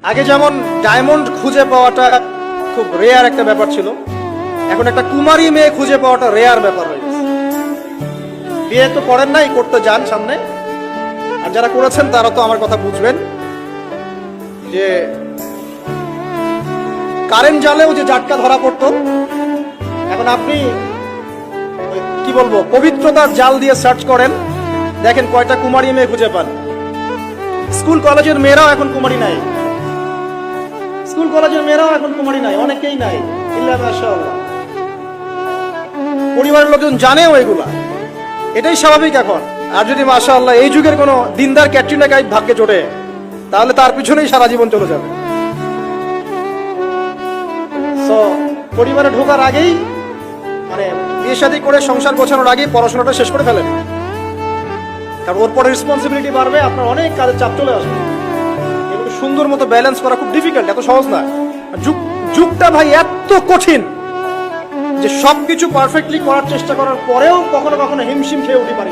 আগে যেমন ডায়মন্ড খুঁজে পাওয়াটা খুব রেয়ার একটা ব্যাপার ছিল, এখন একটা কুমারী মেয়ে খুঁজে পাওয়াটা রেয়ার ব্যাপার হয়ে গেছে। বিয়ে তো করেন নাই, করতে যান সামনে, আর যারা করেছেন তারা তো আমার কথা বুঝবেন যে কারেন্ট জালেও যে জাটকা ধরা পড়তো, এখন আপনি কি বলবো পবিত্রতার জাল দিয়ে সার্চ করেন, দেখেন কয়টা কুমারী মেয়ে খুঁজে পান। স্কুল কলেজের মেয়েরাও এখন কুমারী নাই, স্কুল কলেজের মেয়েরাও এখন কুমারী নাই, অনেকেই নাই, ইল্লা মাশাআল্লাহ। পরিবারের লোকজন জানেও এগুলা, এটাই স্বাভাবিক এখন। আর যদি মাশাআল্লাহ এই যুগের কোনো দিনদার ক্যাটরিনা কাইফ ভাগ্যে জোটে, তাহলে তার পিছনেই সারা জীবন চলে যাবে। তো পরিবারে ঢোকার আগেই মানে বিয়ে শাদী করে সংসার গোছানোর আগেই পড়াশোনাটা শেষ করে ফেলেন, কারণ ওর পরে রেসপন্সিবিলিটি বাড়বে, আপনার অনেক কাজের চাপ চলে আসবে। এগুলো সুন্দর মতো ব্যালেন্স করা খুব ডিফিকাল্ট, এত সহজ না। যুগটা ভাই এত কঠিন যে সবকিছু পারফেক্টলি করার চেষ্টা করার পরেও কখনো কখনো হিমশিম খেয়ে উঠে পারি।